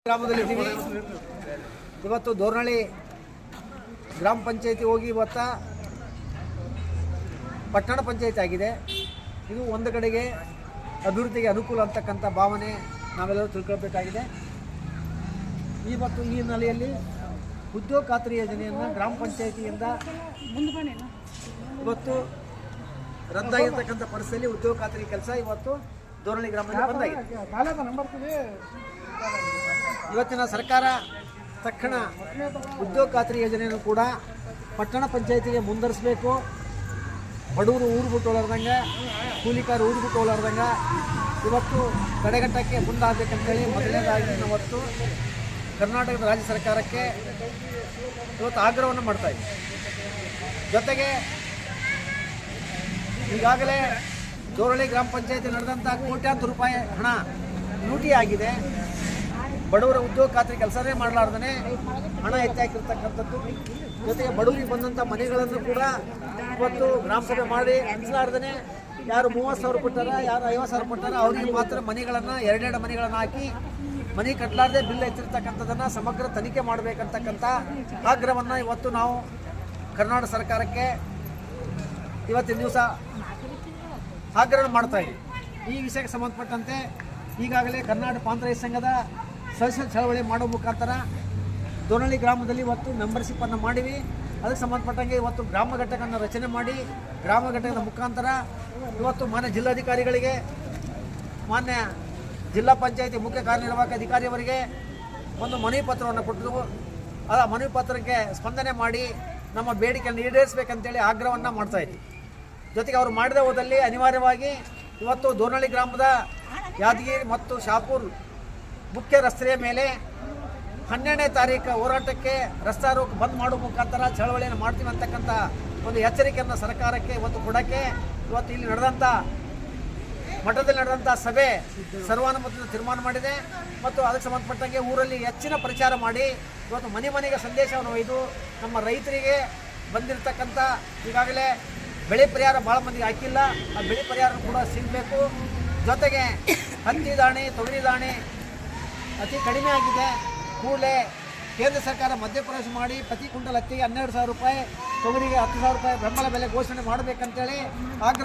ಗ್ರಾಮದಲ್ಲಿದ್ದೀವಿ. ಇವತ್ತು ದೋರ್ನಳ್ಳಿ ಗ್ರಾಮ ಪಂಚಾಯತಿ ಹೋಗಿ ಇವತ್ತು ಪಟ್ಟಣ ಪಂಚಾಯತಿ ಆಗಿದೆ. ಇದು ಒಂದು ಕಡೆಗೆ ಅಭಿವೃದ್ಧಿಗೆ ಅನುಕೂಲ ಅಂತಕ್ಕಂಥ ಭಾವನೆ ನಾವೆಲ್ಲರೂ ತಿಳ್ಕೊಳ್ಬೇಕಾಗಿದೆ. ಇವತ್ತು ಈ ಹಿನ್ನೆಲೆಯಲ್ಲಿ ಉದ್ಯೋಗ ಖಾತ್ರಿ ಯೋಜನೆಯನ್ನು ಗ್ರಾಮ ಪಂಚಾಯತಿಯಿಂದ ಇವತ್ತು ರದ್ದಾಗಿರ್ತಕ್ಕಂಥ ಪರಿಸ್ಥಿತಿಯಲ್ಲಿ ಉದ್ಯೋಗ ಖಾತ್ರಿ ಕೆಲಸ ಇವತ್ತು ದೋರ್ನಳ್ಳಿ ಗ್ರಾಮದಲ್ಲಿ ಬಂದಾಗಿದೆ. ಇವತ್ತಿನ ಸರ್ಕಾರ ತಕ್ಷಣ ಉದ್ಯೋಗ ಖಾತ್ರಿ ಯೋಜನೆಯನ್ನು ಕೂಡ ಪಟ್ಟಣ ಪಂಚಾಯತಿಗೆ ಮುಂದುವರಿಸಬೇಕು. ಬಡವರು ಊರು ಬಿಟ್ಟು ಹೋಲಾರ್ದಂಗೆ, ಕೂಲಿಕಾರರು ಊರು ಬಿಟ್ಟು ಹೋಲಾರ್ದಂಗೆ ಇವತ್ತು ತಡೆಗಟ್ಟಕ್ಕೆ ಮುಂದಾಗಬೇಕಂತೇಳಿ ಮೊದಲನೇದಾಗಿ ಇವತ್ತು ಕರ್ನಾಟಕದ ರಾಜ್ಯ ಸರ್ಕಾರಕ್ಕೆ ಇವತ್ತು ಆಗ್ರಹವನ್ನು ಮಾಡ್ತಾಯಿದ್ದೀವಿ. ಜೊತೆಗೆ ಈಗಾಗಲೇ ದೋರ್ನಳ್ಳಿ ಗ್ರಾಮ ಪಂಚಾಯತಿ ನಡೆದಂಥ ಕೋಟ್ಯಾಂತರ ರೂಪಾಯಿ ಹಣ ಲೂಟಿ ಆಗಿದೆ. ಬಡವರ ಉದ್ಯೋಗ ಖಾತ್ರಿ ಕೆಲಸನೇ ಮಾಡಲಾರ್ದೇ ಹಣ ಹೆಚ್ಚಾಕಿರ್ತಕ್ಕಂಥದ್ದು. ಜೊತೆಗೆ ಬಡವರಿಗೆ ಬಂದಂಥ ಮನೆಗಳನ್ನು ಕೂಡ ಇವತ್ತು ಗ್ರಾಮ ಸಭೆ ಮಾಡಿ ಹಂಚಲಾರ್ದೇ ಯಾರು 30,000 ಕೊಟ್ಟಾರ, ಯಾರು 50,000 ಕೊಟ್ಟಾರ, ಅವರಿಗೆ ಮಾತ್ರ ಮನೆಗಳನ್ನು ಎರಡೆರಡು ಮನೆಗಳನ್ನು ಹಾಕಿ ಮನೆ ಕಟ್ಟಲಾರ್ದೆ ಬಿಲ್ ಹೆಚ್ಚಿರ್ತಕ್ಕಂಥದ್ದನ್ನು ಸಮಗ್ರ ತನಿಖೆ ಮಾಡಬೇಕಂತಕ್ಕಂಥ ಆಗ್ರಹವನ್ನು ಇವತ್ತು ನಾವು ಕರ್ನಾಟಕ ಸರ್ಕಾರಕ್ಕೆ ಇವತ್ತಿನ ದಿವಸ ಆಗ್ರಹ ಮಾಡ್ತಾಯಿದ್ದೀವಿ. ಈ ವಿಷಯಕ್ಕೆ ಸಂಬಂಧಪಟ್ಟಂತೆ ಈಗಾಗಲೇ ಕರ್ನಾಟಕ ಪ್ರಾಂತ ಸಂಘದ ಸದಸ್ಯ ಚಳವಳಿ ಮಾಡೋ ಮುಖಾಂತರ ದೋರ್ನಳ್ಳಿ ಗ್ರಾಮದಲ್ಲಿ ಇವತ್ತು ಮೆಂಬರ್ಶಿಪ್ಪನ್ನು ಮಾಡಿವಿ. ಅದಕ್ಕೆ ಸಂಬಂಧಪಟ್ಟಂಗೆ ಇವತ್ತು ಗ್ರಾಮ ಘಟಕವನ್ನು ರಚನೆ ಮಾಡಿ ಗ್ರಾಮ ಘಟಕದ ಮುಖಾಂತರ ಇವತ್ತು ಮಾನ್ಯ ಜಿಲ್ಲಾಧಿಕಾರಿಗಳಿಗೆ, ಮಾನ್ಯ ಜಿಲ್ಲಾ ಪಂಚಾಯತಿ ಮುಖ್ಯ ಕಾರ್ಯನಿರ್ವಾಹಕ ಅಧಿಕಾರಿಯವರಿಗೆ ಒಂದು ಮನವಿ ಪತ್ರವನ್ನು ಕೊಟ್ಟು ಆ ಮನವಿ ಪತ್ರಕ್ಕೆ ಸ್ಪಂದನೆ ಮಾಡಿ ನಮ್ಮ ಬೇಡಿಕೆಯನ್ನು ಈಡೇರಿಸಬೇಕಂತೇಳಿ ಆಗ್ರಹವನ್ನು ಮಾಡ್ತಾಯಿದ್ದೀವಿ. ಜೊತೆಗೆ ಅವರು ಮಾಡಿದ ಹೋದಲ್ಲಿ ಅನಿವಾರ್ಯವಾಗಿ ಇವತ್ತು ದೋರ್ನಳ್ಳಿ ಗ್ರಾಮದ ಯಾದಗಿರಿ ಮತ್ತು ಶಾಪುರ್ ಮುಖ್ಯ ರಸ್ತೆಯ ಮೇಲೆ 12ನೇ ತಾರೀಕು ಹೋರಾಟಕ್ಕೆ ರಸ್ತಾ ರೋಕ್ ಬಂದ್ ಮಾಡುವ ಮುಖಾಂತರ ಚಳವಳಿಯನ್ನು ಮಾಡ್ತೀವಿ ಅಂತಕ್ಕಂಥ ಒಂದು ಎಚ್ಚರಿಕೆಯನ್ನು ಸರ್ಕಾರಕ್ಕೆ ಇವತ್ತು ಕೊಡೋಕ್ಕೆ ಇವತ್ತು ಇಲ್ಲಿ ನಡೆದಂಥ ಮಠದಲ್ಲಿ ನಡೆದಂಥ ಸಭೆ ಸರ್ವಾನುಮತದಿಂದ ತೀರ್ಮಾನ ಮಾಡಿದೆ. ಮತ್ತು ಅದಕ್ಕೆ ಸಂಬಂಧಪಟ್ಟಂಗೆ ಊರಲ್ಲಿ ಹೆಚ್ಚಿನ ಪ್ರಚಾರ ಮಾಡಿ ಇವತ್ತು ಮನೆ ಮನೆಗೆ ಸಂದೇಶವನ್ನು ಒಯ್ದು ನಮ್ಮ ರೈತರಿಗೆ ಬಂದಿರತಕ್ಕಂಥ ಈಗಾಗಲೇ ಬೆಳೆ ಪರಿಹಾರ ಭಾಳ ಮಂದಿಗೆ ಹಾಕಿಲ್ಲ, ಆ ಬೆಳೆ ಪರಿಹಾರ ಕೂಡ ಸಿಗಬೇಕು. ಜೊತೆಗೆ ಹತ್ತಿ ದಾಣಿ, ತೊಗರಿ ದಾಣಿ ಅತಿ ಕಡಿಮೆ ಆಗಿದೆ. ಕೂಡಲೇ ಕೇಂದ್ರ ಸರ್ಕಾರ ಮಧ್ಯಪ್ರವೇಶ ಮಾಡಿ ಪ್ರತಿ ಕ್ವಿಂಟಲ್ ಹತ್ತಿಗೆ 12,000 ರೂಪಾಯಿ, ತೊಗರಿಗೆ 10,000 ರೂಪಾಯಿ ಬೆಂಬಲ ಬೆಲೆ ಘೋಷಣೆ ಮಾಡಬೇಕಂತೇಳಿ ಆಗ್ರಹ